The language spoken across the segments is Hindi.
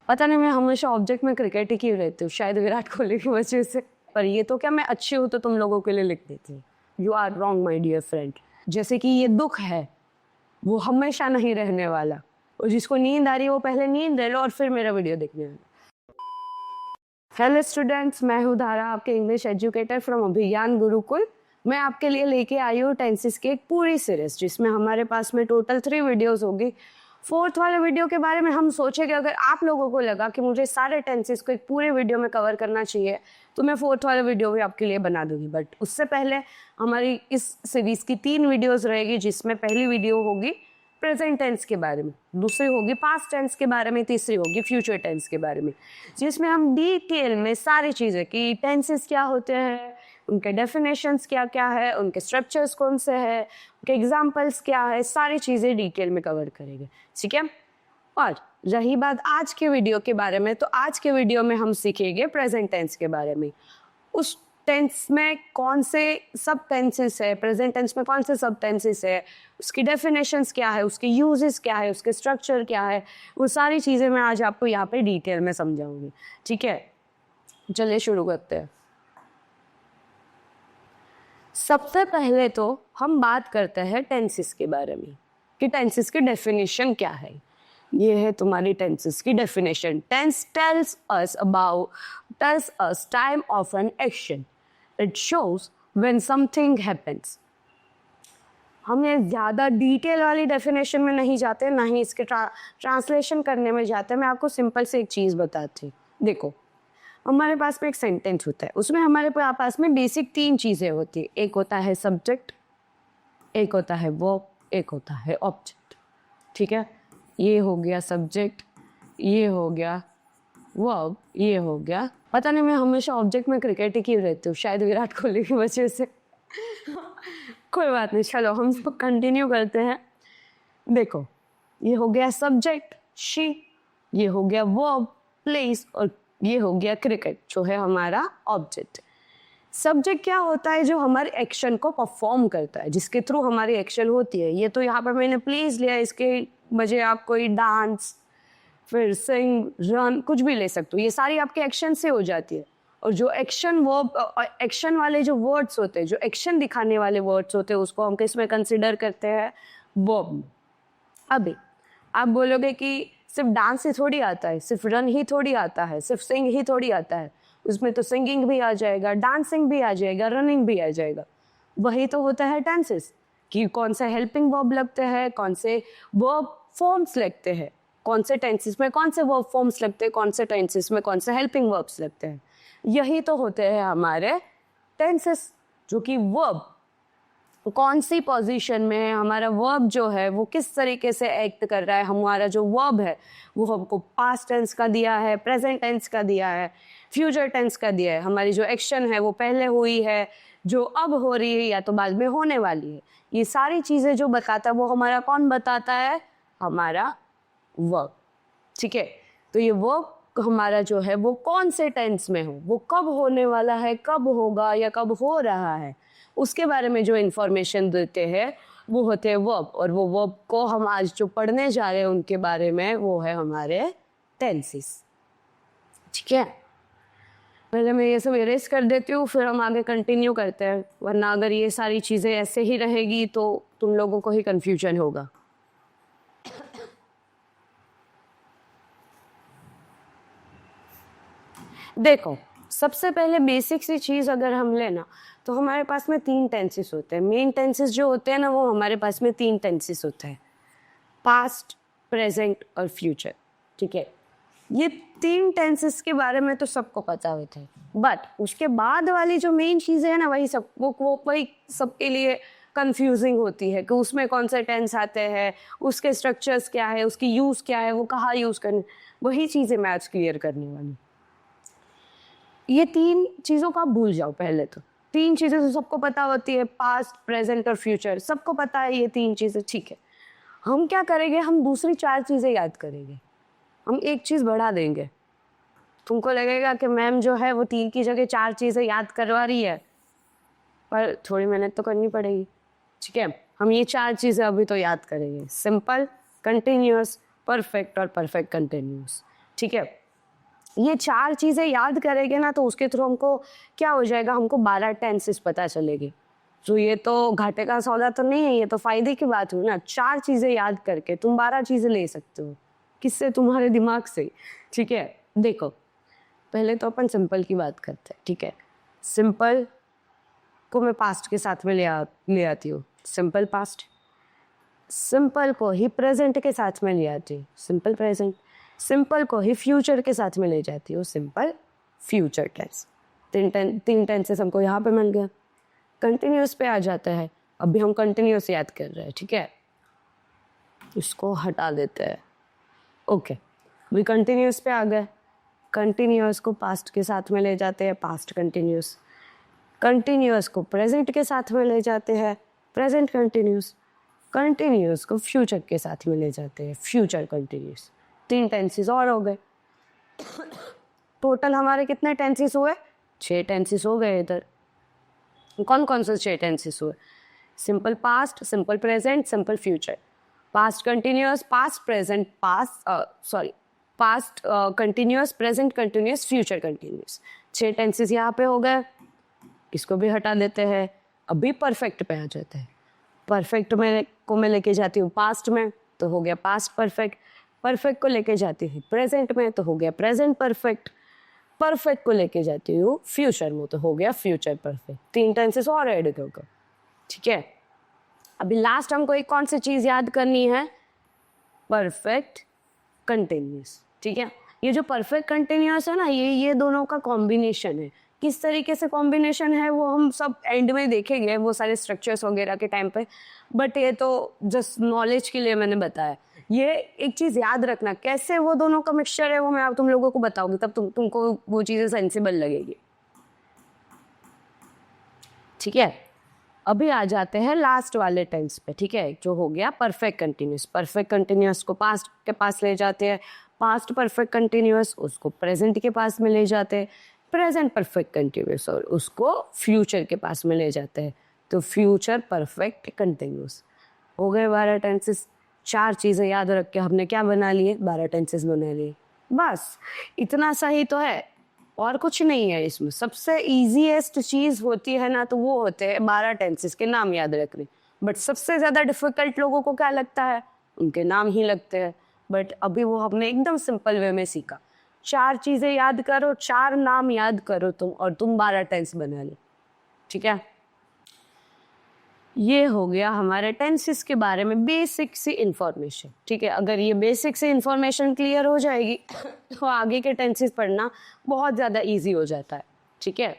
पता नहीं, मैं हमेशा ऑब्जेक्ट में क्रिकेट ही क्यों रहती हूँ, शायद विराट कोहली की वजह से। पर ये तो क्या मैं अच्छी हूँ तो तुम लोगों के लिए लिख देती हूँ। You are wrong my dear friend. जैसे कि ये दुख है वो हमेशा नहीं रहने वाला, और जिसको नींद आ रही है वो पहले नींद ले लो और फिर मेरा वीडियो देखने वाला। हेलो स्टूडेंट्स, मैं हूँ धारा, आपके इंग्लिश एजुकेटर फ्रॉम अभिज्ञान गुरुकुल। मैं आपके लिए लेके आई हूँ टेंसेस की एक पूरी सीरीज, जिसमें हमारे पास में टोटल 3 वीडियोस होगी। 4th वाले वीडियो के बारे में हम सोचेंगे, अगर आप लोगों को लगा कि मुझे सारे टेंसेस को एक पूरे वीडियो में कवर करना चाहिए तो मैं 4th वाला वीडियो भी आपके लिए बना दूंगी। बट उससे पहले हमारी इस सीरीज की 3 वीडियोस रहेगी, जिसमें पहली वीडियो होगी प्रेजेंट टेंस के बारे में, दूसरी होगी पास्ट टेंस के बारे में, तीसरी होगी फ्यूचर टेंस के बारे में, जिसमें हम डिटेल में सारी चीज़ें कि टेंसेस क्या होते हैं, उनके डेफिनेशंस क्या क्या है, उनके स्ट्रक्चर्स कौन से हैं, उनके एग्जाम्पल्स क्या है, सारी चीज़ें डिटेल में कवर करेंगे। ठीक है। और रही बात आज के वीडियो के बारे में, तो आज के वीडियो में हम सीखेंगे प्रेजेंट टेंस के बारे में। उस टेंस में कौन से सब टेंसेस है, प्रेजेंट टेंस में कौन से सब टेंसेस है, उसकी डेफिनेशंस क्या है, उसके यूजेस क्या है, उसके स्ट्रक्चर क्या है, वो सारी चीज़ें मैं आज आपको यहाँ पे डिटेल में समझाऊंगी। ठीक है, चलिए शुरू करते हैं। सबसे पहले तो हम बात करते हैं टेंसेस के बारे में कि टेंसेस की डेफिनेशन क्या है। ये है तुम्हारी टेंसेस की definition. Tense tells us time of an action. It shows when something happens. हम ये ज़्यादा डिटेल वाली डेफिनेशन में नहीं जाते, ना ही इसके ट्रांसलेशन करने में जाते। मैं आपको सिंपल से एक चीज़ बताती हूँ। देखो, हमारे पास में एक सेंटेंस होता है, उसमें हमारे पास में बेसिक 3 चीज़ें होती है। एक होता है सब्जेक्ट, एक होता है वर्ब, एक होता है ऑब्जेक्ट। ठीक है, ये हो गया सब्जेक्ट, ये हो गया वर्ब, ये हो गया। पता नहीं, मैं हमेशा ऑब्जेक्ट में क्रिकेट ही क्यों रहती हूँ, शायद विराट कोहली की वजह से। कोई बात नहीं, चलो हम कंटिन्यू करते हैं। देखो, ये हो गया सब्जेक्ट शी, ये हो गया वर्ब प्लेस, और ये हो गया क्रिकेट जो है हमारा ऑब्जेक्ट। सब्जेक्ट क्या होता है? जो हमारे एक्शन को परफॉर्म करता है, जिसके थ्रू हमारी एक्शन होती है। ये तो यहाँ पर मैंने प्लीज लिया, इसके बजाय आप कोई डांस, फिर सिंग, रन, कुछ भी ले सकते हो। ये सारी आपके एक्शन से हो जाती है। और जो एक्शन वर्ब, एक्शन वाले जो वर्ड्स होते हैं, जो एक्शन दिखाने वाले वर्ड्स होते हैं, उसको हम किस में कंसिडर करते हैं? वर्ब। अभी आप बोलोगे कि सिर्फ डांस ही थोड़ी आता है, सिर्फ रन ही थोड़ी आता है, सिर्फ सिंग ही थोड़ी आता है। उसमें तो सिंगिंग भी आ जाएगा, डांसिंग भी आ जाएगा, रनिंग भी आ जाएगा। वही तो होता है टेंसेस, कि कौन से हेल्पिंग वर्ब लगते हैं, कौन से वर्ब फॉर्म्स लगते हैं, कौन से टेंसेस में कौन से वर्ब फॉर्म्स लगते हैं, कौन से टेंसेस में कौन से हेल्पिंग वर्ब्स लगते हैं। यही तो होते हैं हमारे टेंसेस, जो कि वर्ब कौन सी पोजीशन में हमारा वर्ब जो है वो किस तरीके से एक्ट कर रहा है। हमारा जो वर्ब है वो हमको पास्ट टेंस का दिया है, प्रेजेंट टेंस का दिया है, फ्यूचर टेंस का दिया है। हमारी जो एक्शन है वो पहले हुई है, जो अब हो रही है, या तो बाद में होने वाली है। ये सारी चीज़ें जो बताता है वो हमारा कौन बताता है? हमारा वर्ब। ठीक है, तो ये वर्ब हमारा जो है वो कौन से टेंस में हो, वो कब होने वाला है, कब होगा या कब हो रहा है, उसके बारे में जो इन्फॉर्मेशन देते हैं वो होते हैं वर्ब। और वो वर्ब को हम आज जो पढ़ने जा रहे हैं उनके बारे में, वो है हमारे टेंसेस। ठीक है, पहले मैं ये सब इरेज कर देती हूँ, फिर हम आगे कंटिन्यू करते हैं, वरना अगर ये सारी चीज़ें ऐसे ही रहेगी तो तुम लोगों को ही कन्फ्यूजन होगा। देखो, सबसे पहले बेसिक सी चीज़ अगर हम लेना, तो हमारे पास में 3 टेंसेस होते हैं। मेन टेंसेस जो होते हैं ना, वो हमारे पास में 3 टेंसेस होते हैं, पास्ट, प्रेजेंट और फ्यूचर। ठीक है, ये 3 टेंसेस के बारे में तो सबको पता होता है, बट उसके बाद वाली जो मेन चीज़ें हैं ना, वही सब वही सबके लिए कंफ्यूजिंग होती है कि उसमें कौन से टेंस आते हैं, उसके स्ट्रक्चर्स क्या है, उसकी यूज़ क्या है, वो कहाँ यूज़ करने। वही चीज़ें मैं आज क्लियर करने वाली हूँ। ये 3 चीज़ों को आप भूल जाओ। पहले तो 3 चीज़ें तो सबको पता होती है, पास्ट, प्रेजेंट और फ्यूचर, सबको पता है ये 3 चीज़ें। ठीक है, हम क्या करेंगे? हम दूसरी 4 चीज़ें याद करेंगे। हम एक चीज़ बढ़ा देंगे। तुमको लगेगा कि मैम जो है वो 3 की जगह 4 चीज़ें याद करवा रही है, पर थोड़ी मेहनत तो करनी पड़ेगी। ठीक है, हम ये 4 चीज़ें अभी तो याद करेंगे। सिंपल, कंटिन्यूअस, परफेक्ट और परफेक्ट कंटिन्यूअस। ठीक है। ये 4 चीज़ें याद करेंगे ना तो उसके थ्रू हमको क्या हो जाएगा, हमको 12 टेंसेस पता चलेगी। तो ये तो घाटे का सौदा तो नहीं है, ये तो फायदे की बात हुई ना। 4 चीज़ें याद करके तुम 12 चीज़ें ले सकते हो। किससे? तुम्हारे दिमाग से। ठीक है, देखो पहले तो अपन सिंपल की बात करते हैं। ठीक है, सिंपल को मैं पास्ट के साथ में ले आती हूँ, सिंपल पास्ट। सिंपल को ही प्रेजेंट के साथ में ले आती हूँ, सिंपल प्रेजेंट। सिंपल को ही फ्यूचर के साथ में ले जाती हूँ, सिंपल फ्यूचर टेंस। तीन टेंसेस हमको यहाँ पे मिल गया। कंटिन्यूस पे आ जाता है। अभी हम कंटिन्यूस याद कर रहे हैं, ठीक है, इसको हटा देते हैं। ओके, अभी कंटिन्यूस पे आ गए। कंटिन्यूस को पास्ट के साथ में ले जाते हैं, पास्ट कंटिन्यूस। कंटिन्यूस को प्रेजेंट के साथ में ले जाते हैं, प्रेजेंट कंटिन्यूस। कंटिन्यूस को फ्यूचर के साथ में ले जाते हैं, फ्यूचर कंटिन्यूस। 3 टेंसेस और हो गए। टोटल हमारे कितने टेंसेस हुए? 6 टेंसेस हो गए इधर। कौन कौन से 6 टेंसेस हुए? Simple past, simple present, simple future. Past continuous, past present, past continuous, present continuous, future continuous. 6 tenses यहाँ पे हो गए। इसको भी हटा देते हैं। अभी परफेक्ट पे आ जाते हैं। परफेक्ट को मैं लेके जाती हूँ पास्ट में, तो हो गया पास्ट परफेक्ट। परफेक्ट को लेके जाती हूँ प्रेजेंट में, तो हो गया प्रेजेंट परफेक्ट। परफेक्ट को लेके जाती हूँ फ्यूचर में, तो हो गया फ्यूचर परफेक्ट। 3 टेंसेस और ऐड होगा। ठीक है, अभी लास्ट हमको एक कौन सी चीज़ याद करनी है? Perfect continuous. ठीक है, ये जो परफेक्ट कंटिन्यूस है ना, ये दोनों का कॉम्बिनेशन है। किस तरीके से कॉम्बिनेशन है वो हम सब एंड में देखेंगे, वो सारे स्ट्रक्चर्स वगैरह के टाइम पे। बट ये तो जस्ट नॉलेज के लिए मैंने बताया। ये एक चीज़ याद रखना, कैसे वो दोनों का मिक्सचर है वो मैं अब तुम लोगों को बताऊंगी, तब तुमको वो चीज़ें सेंसिबल लगेगी। ठीक है, अभी आ जाते हैं लास्ट वाले टेंस पे। ठीक है, जो हो गया परफेक्ट कंटिन्यूस। परफेक्ट कंटिन्यूस को पास्ट के पास ले जाते हैं, पास्ट परफेक्ट कंटिन्यूस उसको प्रेजेंट के पास में ले जाते हैं, प्रेजेंट परफेक्ट कंटिन्यूस और उसको फ्यूचर के पास में ले जाते हैं, तो फ्यूचर परफेक्ट कंटिन्यूस। हो गए 12 टेंसेस। 4 चीज़ें याद रख के हमने क्या बना लिए? 12 टेंसेस बना लिए। बस इतना सही तो है, और कुछ नहीं है इसमें। सबसे ईजीएस्ट चीज़ होती है ना, तो वो होते हैं 12 टेंसेस के नाम याद रखने। बट सबसे ज़्यादा डिफिकल्ट लोगों को क्या लगता है? उनके नाम ही लगते हैं। बट अभी वो हमने एकदम सिंपल वे में सीखा। 4 चीज़ें याद करो, 4 नाम याद करो तुम, और तुम 12 टेंस बना लो। ठीक है, ये हो गया हमारे टेंसेस के बारे में बेसिक सी इंफॉर्मेशन। ठीक है, अगर ये बेसिक सी इंफॉर्मेशन क्लियर हो जाएगी तो आगे के टेंसेस पढ़ना बहुत ज़्यादा इजी हो जाता है। ठीक है,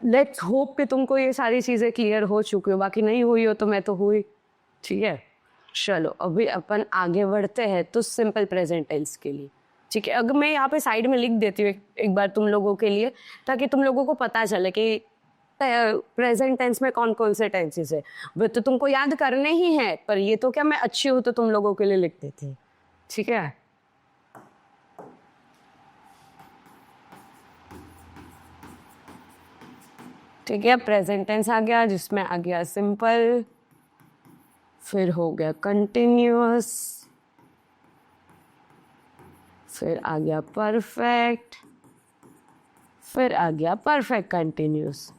लेट्स होप कि तुमको ये सारी चीज़ें क्लियर हो चुकी हो, बाकी नहीं हुई हो तो मैं तो हुई। ठीक है, चलो अभी अपन आगे बढ़ते हैं तो सिंपल प्रेजेंट टेंस के लिए। ठीक है, अगर मैं यहाँ पे साइड में लिख देती हूँ एक बार तुम लोगों के लिए, ताकि तुम लोगों को पता चले कि प्रेजेंट टेंस में कौन कौन से टेंसेस है। वो तो तुमको याद करने ही है, पर ये तो क्या मैं अच्छी हूँ तो तुम लोगों के लिए लिख देती हूँ। ठीक है, ठीक है, प्रेजेंट टेंस आ गया, जिसमें आ गया सिंपल, फिर हो गया कंटिन्यूअस, फिर आ गया परफेक्ट, फिर आ गया परफेक्ट कंटिन्यूअस।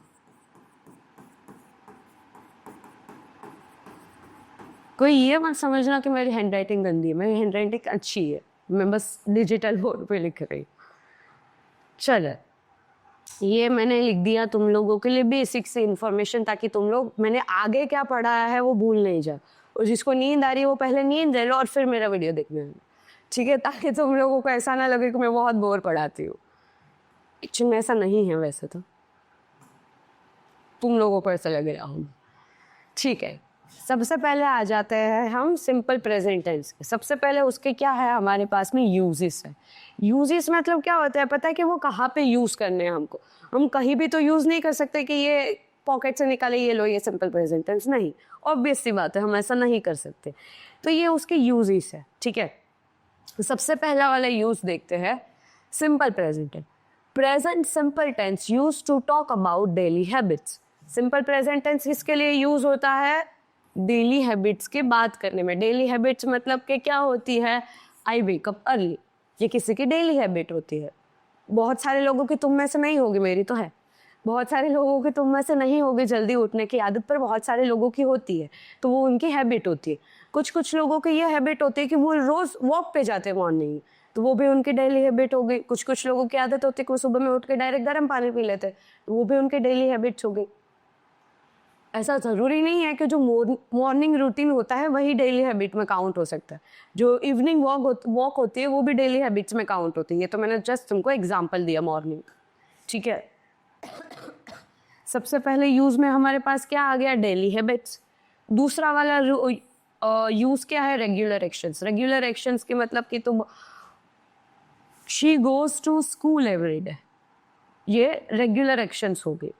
कोई ये मत समझना कि मेरी हैंडराइटिंग गंदी है, मेरी हैंडराइटिंग अच्छी है, मैं बस डिजिटल बोर्ड पे लिख रही। चलो, ये मैंने लिख दिया तुम लोगों के लिए बेसिक से इंफॉर्मेशन, ताकि तुम लोग मैंने आगे क्या पढ़ाया है वो भूल नहीं जाओ, और जिसको नींद आ रही है वो पहले नींद ले लो और फिर मेरा वीडियो देखने लगो। ठीक है, ताकि तुम लोगों को ऐसा ना लगे कि मैं बहुत बोर पढ़ाती हूँ। एक्चुअली में ऐसा नहीं है, वैसे तो तुम लोगों को ऐसा लग रहा होगा। ठीक है, सबसे पहले आ जाते हैं हम सिंपल प्रेजेंट टेंस के। सबसे पहले उसके क्या है, हमारे पास में यूजेस है। यूजेस मतलब क्या होता है, पता है कि वो कहाँ पे यूज़ करने हैं हमको। हम कहीं भी तो यूज़ नहीं कर सकते कि ये पॉकेट से निकाले ये लो ये सिंपल प्रेजेंट टेंस, नहीं, ऑब्वियस सी बात है, हम ऐसा नहीं कर सकते। तो ये उसके यूजेस है। ठीक है, सबसे पहला वाला यूज देखते हैं, simple present tense. Present simple tense use to talk about daily habits. Simple present tense किसके लिए यूज होता है? डेली हैबिट्स की बात करने में। डेली हैबिट्स मतलब कि क्या होती है, आई वेक अप अर्ली, ये किसी की डेली हैबिट होती है। बहुत सारे लोगों की तुम में से नहीं होगी, मेरी तो है। बहुत सारे लोगों की तुम में से नहीं होगी जल्दी उठने की आदत, पर बहुत सारे लोगों की होती है, तो वो उनकी हैबिट होती है। कुछ लोगों की ये हैबिट होती है कि वो रोज वॉक पे जाते हैं मॉर्निंग, तो वो भी उनकी डेली हैबिट हो गई। कुछ लोगों की आदत होती है कि वो सुबह में उठ के डायरेक्ट गर्म पानी पी लेते हैं, तो वो भी उनकी डेली हैबिट्स हो गई। ऐसा ज़रूरी नहीं है कि जो मॉर्निंग रूटीन होता है वही डेली हैबिट में काउंट हो सकता है। जो इवनिंग वॉक होती है वो भी डेली हैबिट्स में काउंट होती है। ये तो मैंने जस्ट तुमको एग्जांपल दिया मॉर्निंग, ठीक है। सबसे पहले यूज़ में हमारे पास क्या आ गया, डेली हैबिट्स। दूसरा वाला यूज़ क्या है, रेगुलर एक्शंस। रेगुलर एक्शंस के मतलब कि तुम she goes to school every day, ये रेगुलर एक्शंस हो गए।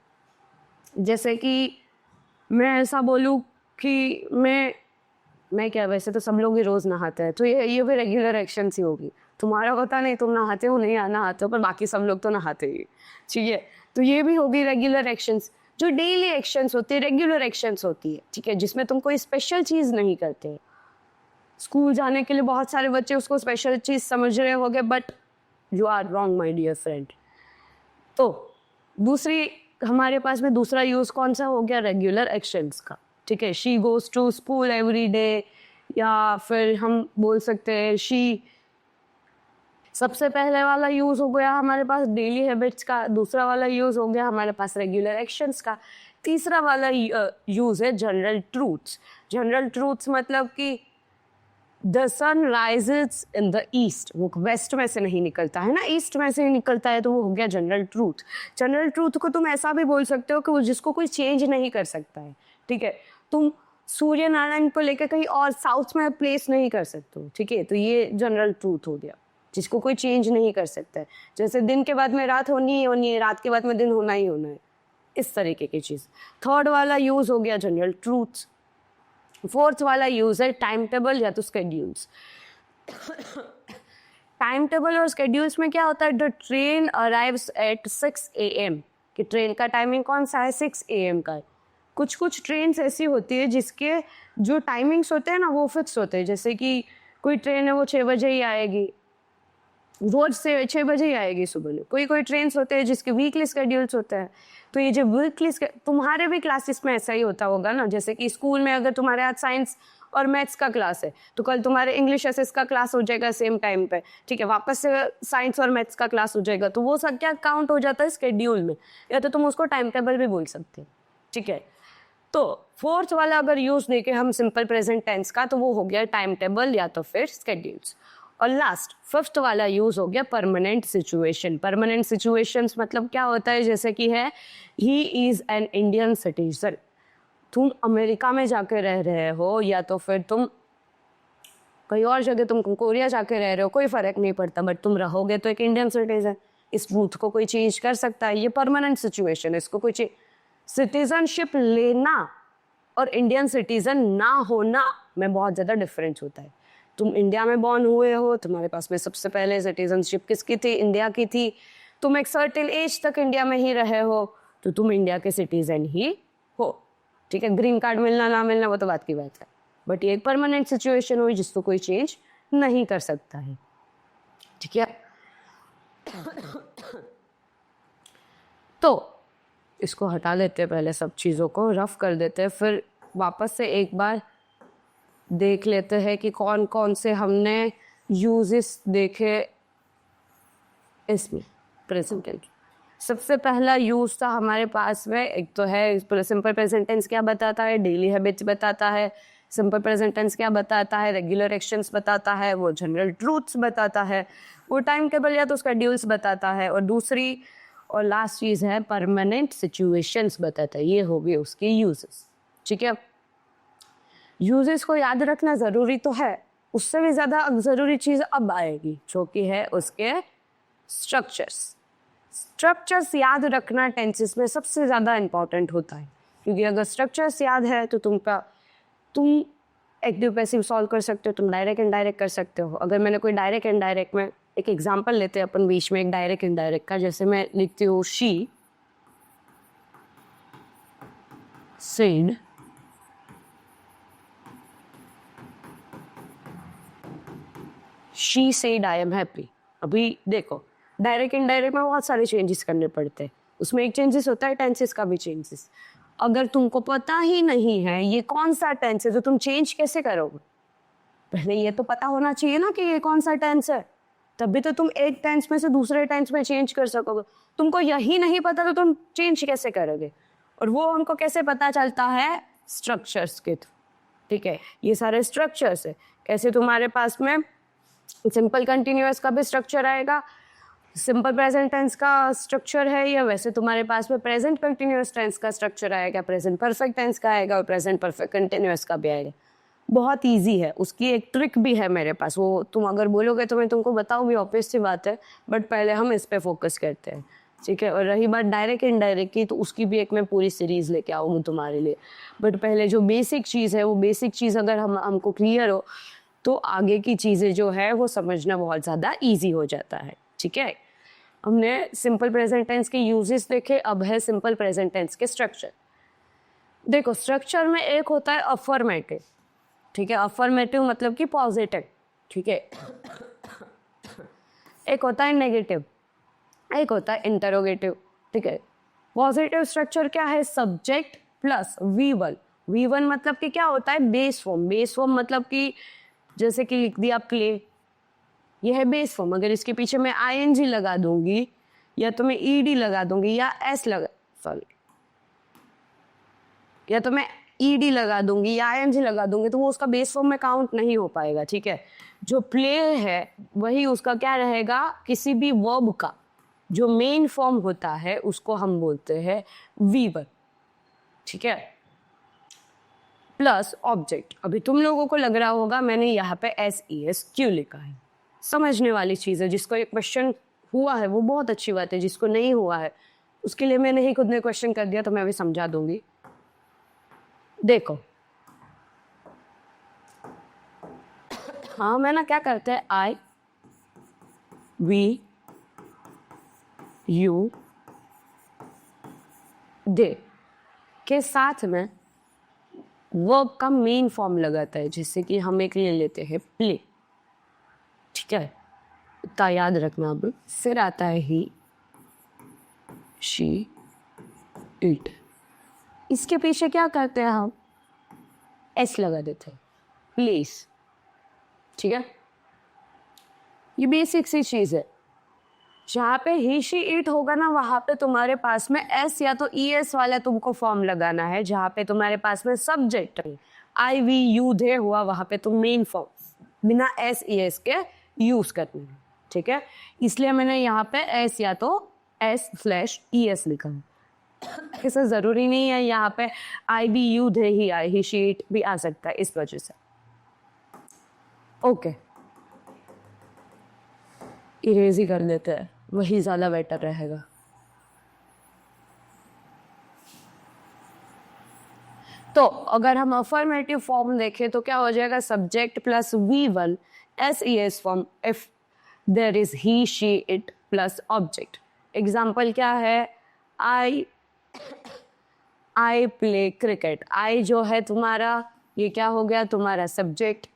जैसे कि मैं ऐसा बोलूँ कि मैं क्या, वैसे तो सब लोग ही रोज़ नहाते हैं, तो ये भी रेगुलर एक्शंस ही होगी। तुम्हारा पता नहीं तुम नहाते हो नहीं नहाते हो, पर बाकी सब लोग तो नहाते ही, ठीक है। तो ये भी होगी रेगुलर एक्शंस। जो डेली एक्शंस होती है रेगुलर एक्शंस होती है, ठीक है, जिसमें तुम कोई स्पेशल चीज़ नहीं करते। स्कूल जाने के लिए बहुत सारे बच्चे उसको स्पेशल चीज़ समझ रहे होंगे, but you are wrong my dear friend. तो दूसरी हमारे पास में दूसरा यूज़ कौन सा हो गया, रेगुलर एक्शंस का, ठीक है। She goes to school every day, या फिर हम बोल सकते हैं शी। सबसे पहले वाला यूज़ हो गया हमारे पास डेली हैबिट्स का, दूसरा वाला यूज़ हो गया हमारे पास रेगुलर एक्शंस का, तीसरा वाला यूज़ है जनरल ट्रूथ्स। जनरल ट्रूथ्स मतलब कि the sun rises in the east, वो वेस्ट में से नहीं निकलता है ना, ईस्ट में से ही निकलता है, तो वो हो गया जनरल ट्रूथ। जनरल ट्रूथ को तुम ऐसा भी बोल सकते हो कि वो जिसको कोई चेंज नहीं कर सकता है, ठीक है। तुम सूर्य नारायण को लेकर कहीं और साउथ में प्लेस नहीं कर सकते हो, ठीक है, तो ये जनरल ट्रूथ हो गया, जिसको कोई चेंज नहीं कर सकता है। जैसे दिन के बाद में रात होनी ही होनी है, रात के बाद में दिन होना ही होना है, इस तरीके की चीज़। थर्ड वाला यूज़ हो गया जनरल ट्रूथ्स। फोर्थ वाला यूज है टाइम टेबल या तो स्केड्यूल्स। टाइम टेबल और स्केड्यूल्स में क्या होता है, the train arrives eight 6 AM, कि ट्रेन का टाइमिंग कौन सा है, 6 AM का है। कुछ ट्रेन ऐसी होती है जिसके जो टाइमिंग्स होते हैं ना वो फिक्स होते हैं। जैसे कि कोई ट्रेन है वो 6 बजे ही आएगी, रोज से 6 बजे ही आएगी सुबह में। कोई ट्रेन होते हैं जिसके वीकली स्केड्यूल्स होते हैं। तो ये जो वीकली, तुम्हारे भी क्लासेस में ऐसा ही होता होगा ना। जैसे कि स्कूल में अगर तुम्हारे आज साइंस और मैथ्स का क्लास है तो कल तुम्हारे इंग्लिश एसएस का क्लास हो जाएगा सेम टाइम पे, ठीक है, वापस से साइंस और मैथ्स का क्लास हो जाएगा। तो वो सब क्या काउंट हो जाता है स्केड्यूल में, या तो तुम उसको टाइम टेबल भी बोल सकते हो, ठीक है। तो फोर्थ वाला अगर यूज देखे हम सिंपल प्रेजेंट टेंस का, तो वो हो गया टाइम टेबल या तो फिर स्केड्यूल्स। और लास्ट फिफ्थ वाला यूज हो गया परमानेंट सिचुएशन। परमानेंट सिचुएशंस मतलब क्या होता है, जैसे कि है he is an Indian citizen. तुम अमेरिका में जाके रह रहे हो या तो फिर तुम कहीं और जगह, तुम कोरिया जाके रह रहे हो, कोई फर्क नहीं पड़ता, बट तुम रहोगे तो एक इंडियन सिटीजन। इस ट्रूथ को कोई चेंज कर सकता है, ये परमानेंट सिचुएशन है, इसको कोई सिटीजनशिप लेना और इंडियन सिटीजन ना होना में बहुत ज़्यादा डिफरेंस होता है। तुम इंडिया में बॉर्न हुए हो, तुम्हारे पास में सबसे पहले सिटीजनशिप किसकी थी, इंडिया की थी। तुम एक सर्टेन एज तक इंडिया में ही रहे हो तो तुम इंडिया के सिटीजन ही हो, ठीक है। ग्रीन कार्ड मिलना ना मिलना वो तो बात की बात है, बट ये एक परमानेंट सिचुएशन हुई जिसको कोई चेंज नहीं कर सकता है, ठीक है। तो इसको हटा देते हैं, पहले सब चीज़ों को रफ कर देते हैं, फिर वापस से एक बार देख लेते हैं कि कौन कौन से हमने यूजेस देखे इसमें प्रेजेंट टेंस। सबसे पहला यूज था हमारे पास में, एक तो है सिंपल प्रेजेंट टेंस क्या बताता है, डेली हैबिट्स बताता है। सिंपल प्रेजेंट टेंस क्या बताता है, रेगुलर एक्शंस बताता है, वो जनरल ट्रूथ्स बताता है, वो टाइम टेबल या तो स्केड्यूल्स बताता है, और दूसरी और लास्ट चीज़ है परमानेंट सिचुएशंस बताता है। ये हो गए उसके यूजेस, ठीक है। यूजेस को याद रखना ज़रूरी तो है, उससे भी ज़्यादा ज़रूरी चीज़ अब आएगी जो कि है उसके स्ट्रक्चर्स। स्ट्रक्चर्स याद रखना टेंसेस में सबसे ज़्यादा इम्पॉर्टेंट होता है, क्योंकि अगर स्ट्रक्चर्स याद है तो तुम एक्टिव पैसिव सॉल्व कर सकते हो, तुम डायरेक्ट इनडायरेक्ट कर सकते हो। अगर मैंने कोई डायरेक्ट इनडायरेक्ट में एक एग्जांपल लेते हैं अपन बीच में एक डायरेक्ट इनडायरेक्ट का, जैसे मैं लिखती हूँ she said she said I am happy. अभी देखो डायरेक्ट इनडायरेक्ट में बहुत सारे चेंजेस करने पड़ते हैं, उसमें एक चेंजेस होता है टेंसेस का भी चेंजेस। अगर तुमको पता ही नहीं है ये कौन सा टेंस है तो तुम चेंज कैसे करोगे? पहले ये तो पता होना चाहिए ना कि ये कौन सा टेंस है, तभी तो तुम एक टेंस में से दूसरे टेंस में चेंज कर सकोगे। तुमको यही नहीं पता तो तुम चेंज कैसे करोगे? और वो हमको कैसे पता चलता है? स्ट्रक्चर्स के थ्रू। ठीक है, ये सारे स्ट्रक्चर्स है। कैसे तुम्हारे पास में सिंपल कंटिन्यूअस का भी स्ट्रक्चर आएगा, सिंपल प्रेजेंट टेंस का स्ट्रक्चर है, या वैसे तुम्हारे पास में प्रेजेंट कंटिन्यूअस टेंस का स्ट्रक्चर आएगा, प्रेजेंट परफेक्ट टेंस का आएगा और प्रेजेंट परफेक्ट कंटिन्यूअस का भी आएगा। बहुत इजी है, उसकी एक ट्रिक भी है मेरे पास, वो तुम अगर बोलोगे तो मैं तुमको बताऊंगी, ऑब्वियस सी बात है, बट पहले हम इस पे फोकस करते हैं। ठीक है, और रही बात डायरेक्ट इनडायरेक्ट की, तो उसकी भी एक मैं पूरी सीरीज लेके आऊँगी तुम्हारे लिए। बट पहले जो बेसिक चीज़ है, वो बेसिक चीज़ अगर हमको क्लियर हो तो आगे की चीज़ें जो है वो समझना बहुत ज़्यादा ईजी हो जाता है। ठीक है, हमने सिंपल प्रेजेंट टेंस के यूजेस देखे, अब है सिंपल प्रेजेंट टेंस के स्ट्रक्चर। देखो स्ट्रक्चर में एक होता है अफर्मेटिव। ठीक है, अफर्मेटिव मतलब कि पॉजिटिव। ठीक है, एक होता है नेगेटिव, एक होता है इंटरोगेटिव। ठीक है, पॉजिटिव स्ट्रक्चर क्या है? Subject plus V1। V1 मतलब कि क्या होता है? Base form. बेस फॉर्म मतलब कि जैसे कि लिख दिया प्ले, ये है बेस फॉर्म। अगर इसके पीछे मैं ING लगा दूंगी, या तो मैं ED लगा दूंगी, या या तो मैं ED लगा दूंगी या ING लगा दूंगी, तो वो उसका बेस फॉर्म में काउंट नहीं हो पाएगा। ठीक है, जो प्ले है वही उसका क्या रहेगा? किसी भी वर्ब का जो मेन फॉर्म होता है उसको हम बोलते हैं V1। ठीक है, प्लस ऑब्जेक्ट। अभी तुम लोगों को लग रहा होगा मैंने यहाँ पे SES क्यों लिखा है, समझने वाली चीज़ है। जिसको एक क्वेश्चन हुआ है वो बहुत अच्छी बात है, जिसको नहीं हुआ है उसके लिए मैंने ही खुद ने क्वेश्चन कर दिया, तो मैं अभी समझा दूंगी। देखो हाँ, मैं ना क्या करते हैं, I we you दे के साथ में वर्ब का मेन फॉर्म लगाता है। जैसे कि हम एक ले लेते हैं प्ले। ठीक है, इतना याद रखना। अब फिर आता है ही, शी, इट। इसके पीछे क्या करते हैं हम? S लगा देते हैं, प्लेस। ठीक है, ये बेसिक सी चीज़ है। जहाँ पे ही, शी, इट होगा ना, वहाँ पे तुम्हारे पास में S या तो ES वाला तुमको फॉर्म लगाना है। जहाँ पे तुम्हारे पास में सब्जेक्ट I we you दे हुआ, वहाँ पे तुम मेन फॉर्म बिना SES के यूज करना है। ठीक है, इसलिए मैंने यहाँ पे S या तो S/ES लिखा है। ऐसा ज़रूरी नहीं है यहाँ पे I be you दे ही आए, ही, शी, इट भी आ सकता है, इस वजह से। ओके, इरेज ही कर लेते हैं, वही ज़्यादा बेटर रहेगा। तो अगर हम अफर्मेटिव फॉर्म देखें तो क्या हो जाएगा? Subject plus V1 SES form if there is he, she, it plus object. Example क्या है? I play cricket. आई जो है तुम्हारा, ये क्या हो गया? तुम्हारा सब्जेक्ट।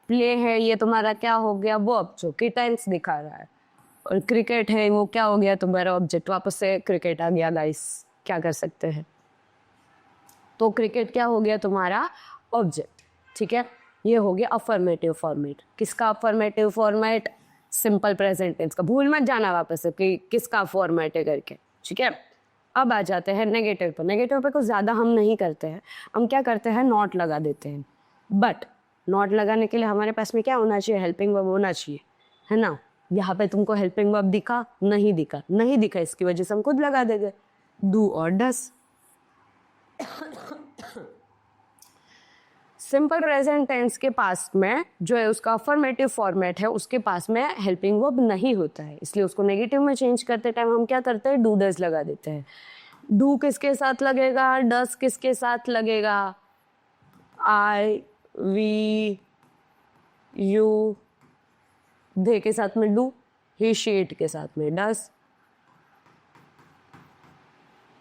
प्ले है ये तुम्हारा क्या हो गया? वर्ब, जो कि टेंस दिखा रहा है। और क्रिकेट है वो क्या हो गया? तुम्हारा ऑब्जेक्ट। वापस से क्रिकेट आ गया गाइस, क्या कर सकते हैं। तो क्रिकेट क्या हो गया? तुम्हारा ऑब्जेक्ट। ठीक है, ये हो गया अफर्मेटिव फॉर्मेट। किसका affirmative format? Simple present tense का। भूल मत जाना वापस से कि किसका फॉर्मेट है करके। ठीक है, अब आ जाते हैं नेगेटिव पर। नेगेटिव पे कुछ ज़्यादा हम नहीं करते हैं, हम क्या करते हैं? नॉट लगा देते हैं। बट नॉट लगाने के लिए हमारे पास में क्या होना चाहिए? हेल्पिंग वर्ब होना चाहिए, है ना। यहाँ पे तुमको हेल्पिंग वर्ब दिखा? नहीं दिखा, नहीं दिखा, इसकी वजह से हम खुद लगा देंगे, डू और डस। सिंपल प्रेजेंट टेंस के पास में जो है उसका अफर्मेटिव फॉर्मेट है, उसके पास में हेल्पिंग वर्ब नहीं होता है, इसलिए उसको नेगेटिव में चेंज करते टाइम हम क्या करते हैं? डू डस लगा देते हैं। डू किसके साथ लगेगा? डस किसके साथ लगेगा? आई, वी, यू, दे के साथ में डू, ही, शी, इट के साथ में डस।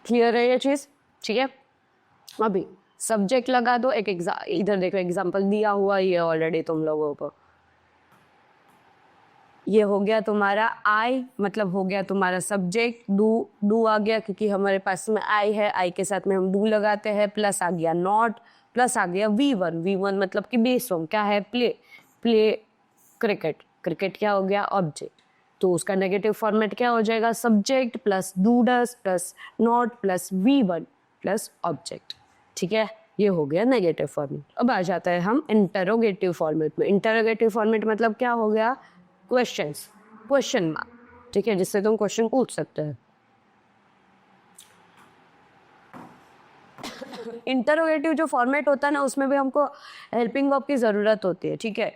क्लियर है ये चीज? ठीक है, अभी सब्जेक्ट लगा दो। एक इधर देखो एग्जांपल दिया हुआ ही है ऑलरेडी तुम लोगों को। ये हो गया तुम्हारा आई, मतलब हो गया तुम्हारा सब्जेक्ट, डू आ गया क्योंकि हमारे पास में आई है, आई के साथ में हम डू लगाते हैं, प्लस आ गया नॉट, प्लस आ गया V1 मतलब कि बेस फॉर्म क्या है, प्ले क्रिकेट, क्रिकेट क्या हो गया, ऑब्जेक्ट, तो उसका नेगेटिव फॉर्मेट क्या हो जाएगा, subject plus do does plus not plus V1 plus object. ठीक है, ये हो गया नेगेटिव फॉर्मेट। अब आ जाता है हम इंटरोगेटिव फॉर्मेट में। इंटरोगेटिव फॉर्मेट मतलब क्या हो गया, क्वेश्चन मार्क, ठीक है, जिससे तुम क्वेश्चन पूछ सकते हैं। इंटरोगेटिव जो फॉर्मेट होता है ना, उसमें भी हमको हेल्पिंग वर्ब की ज़रूरत होती है। ठीक है,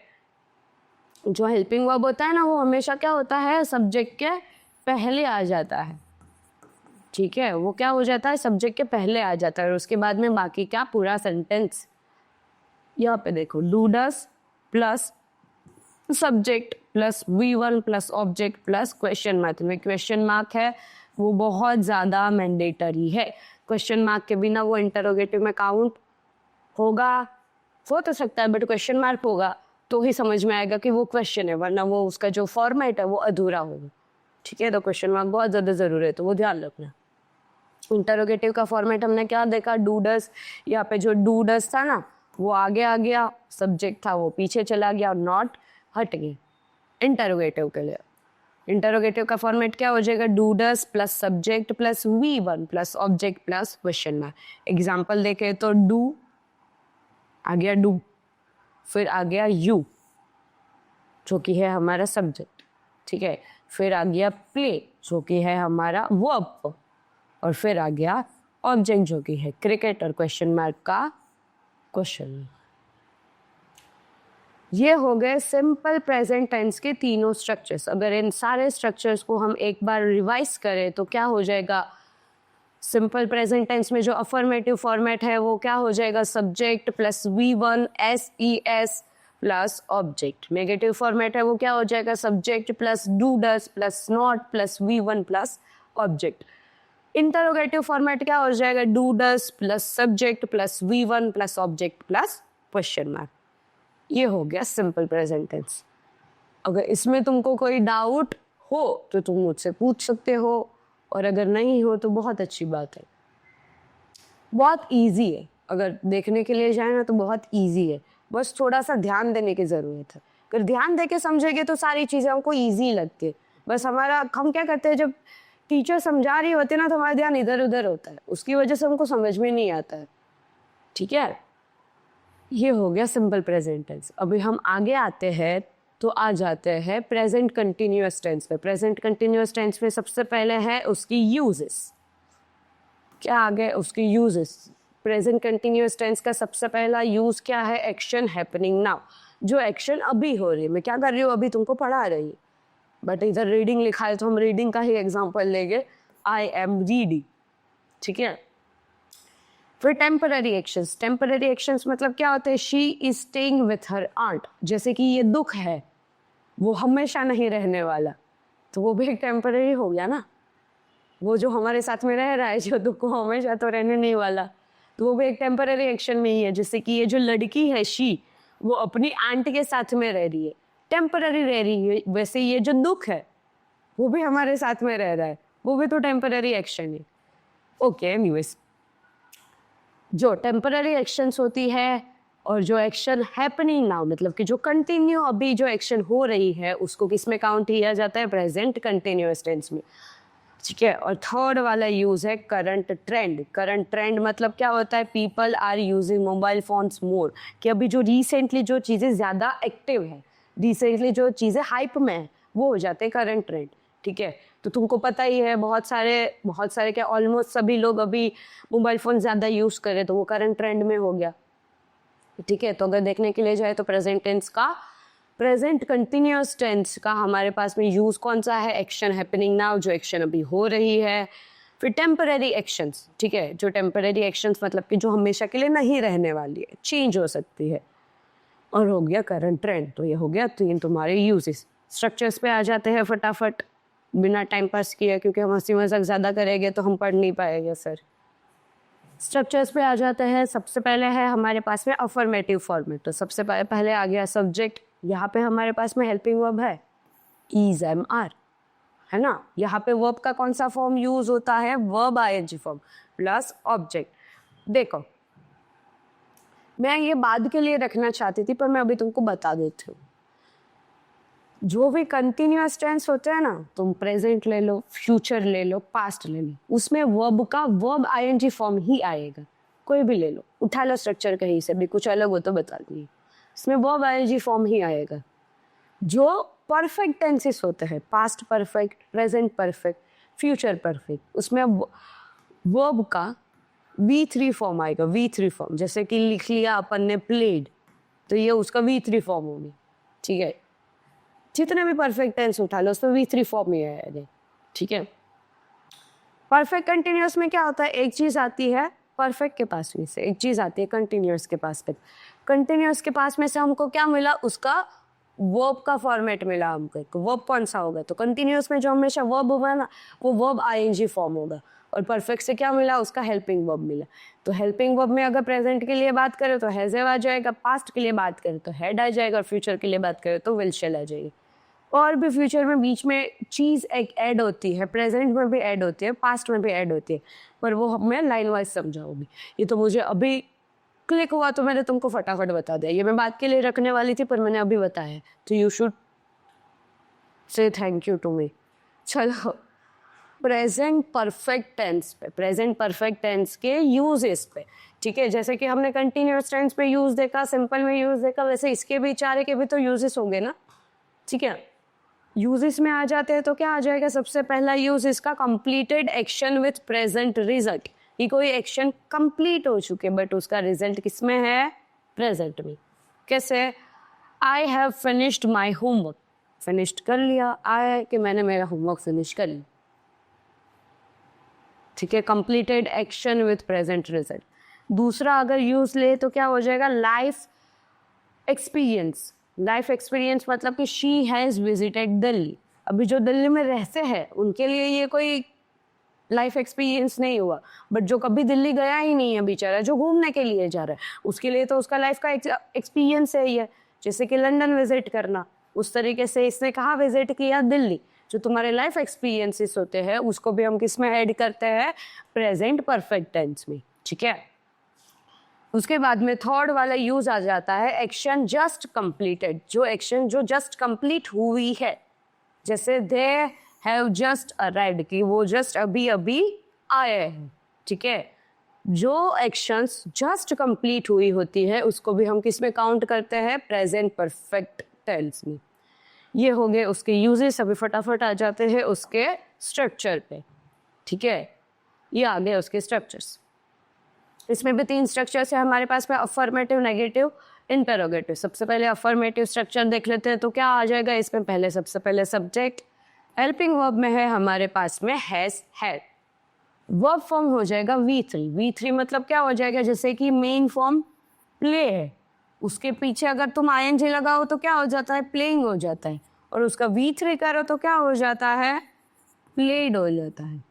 जो हेल्पिंग वर्ब होता है ना, वो हमेशा क्या होता है, सब्जेक्ट के पहले आ जाता है। ठीक है, वो क्या हो जाता है, सब्जेक्ट के पहले आ जाता है और उसके बाद में बाकी क्या, पूरा सेंटेंस। यहाँ पे देखो, do does plus subject plus V1 plus object plus question mark में क्वेश्चन मार्क है, वो बहुत ज़्यादा मैंडेटरी है। क्वेश्चन मार्क के बिना वो इंटरोगेटिव में काउंट होगा, हो तो सकता है, बट क्वेश्चन मार्क होगा तो ही समझ में आएगा कि वो क्वेश्चन है, वरना वो उसका जो फॉर्मेट है वो अधूरा होगा। ठीक है, तो क्वेश्चन मार्क बहुत ज़्यादा ज़रूरी है, तो वो ध्यान रखना। इंटरोगेटिव का फॉर्मेट हमने क्या देखा, डू डस, यहाँ पे जो डू डस था ना वो आगे आ गया, सब्जेक्ट था वो पीछे चला गया और नॉट हट गए इंटरोगेटिव के लिए। इंटरोगेटिव का फॉर्मेट क्या हो जाएगा, do does plus subject plus V1 plus object plus question mark. Example देखे तो डू आ गया डू, फिर आ गया यू जो कि है हमारा सब्जेक्ट, ठीक है, फिर आ गया प्ले जो कि है हमारा वर्ब, और फिर आ गया ऑब्जेक्ट जो कि है क्रिकेट और क्वेश्चन मार्क का क्वेश्चन। ये हो गए सिंपल प्रेजेंट टेंस के तीनों स्ट्रक्चर्स। अगर इन सारे स्ट्रक्चर्स को हम एक बार रिवाइज करें तो क्या हो जाएगा, सिंपल प्रेजेंट टेंस में जो अफर्मेटिव फॉर्मेट है वो क्या हो जाएगा, subject plus V1 SES plus object. Negative format है वो क्या हो जाएगा, subject plus do does plus not plus V1 plus object. Interrogative format क्या हो जाएगा, do does plus subject plus V1 plus object plus question mark. ये हो गया सिंपल प्रेजेंट टेंस। अगर इसमें तुमको कोई डाउट हो तो तुम मुझसे पूछ सकते हो, और अगर नहीं हो तो बहुत अच्छी बात है। बहुत इजी है, अगर देखने के लिए जाए ना तो बहुत इजी है, बस थोड़ा सा ध्यान देने की ज़रूरत है। अगर ध्यान दे के समझेंगे तो सारी चीज़ें हमको ईजी लगती है। बस हम क्या करते हैं, जब टीचर समझा रही होती है ना तो हमारा ध्यान इधर उधर होता है, उसकी वजह से हमको समझ में नहीं आता है। ठीक है, ये हो गया सिंपल प्रेजेंट टेंस। अभी हम आगे आते हैं तो आ जाते हैं प्रेजेंट कंटिन्यूअस टेंस पे। प्रेजेंट कंटिन्यूअस टेंस में सबसे पहले है उसकी यूजेस। क्या आ गए उसकी यूजेस, प्रेजेंट कंटिन्यूअस टेंस का सबसे पहला यूज क्या है, एक्शन हैपनिंग नाउ। जो एक्शन अभी हो रही है, मैं क्या कर रही हूँ, अभी तुमको पढ़ा रही, बट इधर रीडिंग लिखा है तो हम रीडिंग का ही एग्जाम्पल लेंगे, आई एम रीडिंग। ठीक है, फिर टेम्पररी एक्शंस। टेम्पररी एक्शंस मतलब क्या होते हैं, she is staying with her aunt. जैसे कि ये दुख है, वो हमेशा नहीं रहने वाला, तो वो भी एक टेम्पररी हो गया ना। वो जो हमारे साथ में रह रहा है, जो दुख को हमेशा तो रहने नहीं वाला, तो वो भी एक टेम्पररी एक्शन में ही है। जैसे कि ये जो लड़की है शी, वो अपनी आंट के साथ में रह रही है, टेम्पररी रह रही है। वैसे ये जो दुख है वो भी हमारे साथ में रह रहा है, वो भी तो टेम्पररी एक्शन है। ओके, एनीवेज, जो टेम्पररी एक्शंस होती है और जो एक्शन हैपनिंग नाउ मतलब कि जो कंटिन्यू अभी जो एक्शन हो रही है, उसको किस में काउंट किया जाता है, प्रेजेंट कंटिन्यूअस टेंस में। ठीक है, और थर्ड वाला यूज है करंट ट्रेंड। करंट ट्रेंड मतलब क्या होता है, people are using mobile phones more, कि अभी जो रिसेंटली जो चीज़ें ज़्यादा एक्टिव है, रिसेंटली जो चीज़ें हाइप में है, वो हो जाते हैं करंट ट्रेंड। ठीक है, तो तुमको पता ही है बहुत सारे क्या ऑलमोस्ट सभी लोग अभी मोबाइल फ़ोन ज़्यादा यूज़ करें, तो वो करंट ट्रेंड में हो गया। ठीक है, तो अगर देखने के लिए जाए तो प्रेजेंट टेंस का, प्रेजेंट कंटिन्यूअस टेंस का हमारे पास में यूज कौन सा है, एक्शन हैपनिंग नाउ, जो एक्शन अभी हो रही है। फिर टेम्पररी एक्शंस, ठीक है, जो टेम्पररी एक्शंस मतलब कि जो हमेशा के लिए नहीं रहने वाली है, चेंज हो सकती है। और हो गया करंट ट्रेंड। तो ये हो गया तीन तुम्हारे यूजेस। स्ट्रक्चर्स पे आ जाते हैं फटाफट, बिना टाइम पास किए, क्योंकि हम हंसी मजाक ज़्यादा करेंगे तो हम पढ़ नहीं पाएंगे सर। स्ट्रक्चर्स पे आ जाते हैं, सबसे पहले है हमारे पास में अफर्मेटिव फॉर्मेट। तो सबसे पहले आ गया सब्जेक्ट, यहाँ पे हमारे पास में हेल्पिंग वर्ब है, इज एम आर, है ना। यहाँ पे वर्ब का कौन सा फॉर्म यूज होता है, verb I N G form plus object. देखो मैं ये बाद के लिए रखना चाहती थी पर मैं अभी तुमको बता देती हूँ। जो भी कंटिन्यूअस टेंस होते हैं ना, तुम प्रेजेंट ले लो, फ्यूचर ले लो, पास्ट ले लो, उसमें वर्ब का वर्ब आईएनजी फॉर्म ही आएगा। कोई भी ले लो, उठा लो स्ट्रक्चर कहीं से भी, कुछ अलग हो तो बता दी, इसमें वर्ब आईएनजी फॉर्म ही आएगा। जो परफेक्ट टेंसेस होते हैं, past perfect, present perfect, future perfect, उसमें वर्ब का V3 फॉर्म आएगा, V3 फॉर्म। जैसे कि लिख लिया अपन ने प्लेड, तो ये उसका V3 फॉर्म होगी, ठीक है। जितने भी परफेक्ट टेंस उठा लो उसमें V3 फॉर्म ही आएगा, ठीक है। परफेक्ट कंटिन्यूअस में क्या होता है, एक चीज आती है परफेक्ट के पास में से, एक चीज आती है कंटिन्यूअस के पास में। कंटिन्यूअस के पास में से हमको क्या मिला, उसका वर्ब का फॉर्मेट मिला हमको। वर्ब कौन सा होगा, तो कंटिन्यूअस में जो हमेशा वर्ब होगा ना, वो वर्ब आईएनजी फॉर्म होगा। और परफेक्ट से क्या मिला, उसका हेल्पिंग वर्ब मिला। तो हेल्पिंग वर्ब में अगर प्रेजेंट के लिए बात करें तो हैज हैव आ जाएगा, पास्ट के लिए बात करें तो हैड आ जाएगा, और फ्यूचर के लिए बात करें तो विल शैल आ जाएगी। और भी फ्यूचर में बीच में चीज़ एक ऐड होती है, प्रेजेंट में भी ऐड होती है, पास्ट में भी ऐड होती है, पर वो मैं लाइन वाइज समझाऊंगी। ये तो मुझे अभी क्लिक हुआ तो मैंने तुमको फटाफट बता दिया। ये मैं बात के लिए रखने वाली थी पर मैंने अभी बताया, तो you should say thank you to me. चलो प्रेजेंट परफेक्ट टेंस पे, प्रेजेंट परफेक्ट टेंस के यूजेस पे, ठीक है। जैसे कि हमने कंटिन्यूअस टेंस पे यूज देखा, सिंपल में यूज देखा, वैसे इसके भी चारे के भी तो यूजेस होंगे ना, ठीक है। यूजेस में आ जाते हैं तो क्या आ जाएगा, सबसे पहला यूज इसका completed action with present result. ये कोई एक्शन कंप्लीट हो चुके बट उसका रिजल्ट किसमें है, प्रेजेंट में। कैसे, I have finished my homework, finished कर लिया, आई कि मैंने मेरा होमवर्क फिनिश कर लिया, ठीक है। Completed action with present result. दूसरा अगर यूज ले तो क्या हो जाएगा, लाइफ एक्सपीरियंस। लाइफ एक्सपीरियंस मतलब कि शी हैज़ विजिटेड दिल्ली। अभी जो दिल्ली में रहते हैं उनके लिए ये कोई लाइफ एक्सपीरियंस नहीं हुआ, बट जो कभी दिल्ली गया ही नहीं है बेचारा, जो घूमने के लिए जा रहा है, उसके लिए तो उसका लाइफ का एक्सपीरियंस है ही है। जैसे कि लंदन विजिट करना, उस तरीके से इसने कहाँ विजिट किया, दिल्ली। जो तुम्हारे लाइफ एक्सपीरियंसेस होते हैं उसको भी हम किस में ऐड करते हैं, प्रेजेंट परफेक्ट टेंस में, ठीक है। उसके बाद में थर्ड वाला यूज आ जाता है एक्शन जस्ट कंप्लीटेड। जो एक्शन जो जस्ट कंप्लीट हुई है, जैसे दे हैव जस्ट अराइव्ड, कि वो जस्ट अभी अभी आए हैं, ठीक है। जो एक्शंस जस्ट कंप्लीट हुई होती है उसको भी हम किस में काउंट करते हैं, प्रेजेंट परफेक्ट टेंस में। ये हो गए उसके यूजेस। अभी फटाफट आ जाते हैं उसके स्ट्रक्चर पे, ठीक है। ये आ गए उसके स्ट्रक्चर्स। इसमें भी 3 स्ट्रक्चर्स है हमारे पास में, अफर्मेटिव, नेगेटिव, इंटरोगेटिव। सबसे पहले अफर्मेटिव स्ट्रक्चर देख लेते हैं तो क्या आ जाएगा इसमें, पहले सबसे पहले सब्जेक्ट। हेल्पिंग वर्ब में है हमारे पास में हैज, हैड। वर्ब फॉर्म हो जाएगा V3। V3 मतलब क्या हो जाएगा, जैसे कि मेन फॉर्म प्ले है, उसके पीछे अगर तुम आईएनजी लगाओ तो क्या हो जाता है, प्लेइंग हो जाता है। और उसका V3 करो तो क्या हो जाता है, प्लेड हो जाता है।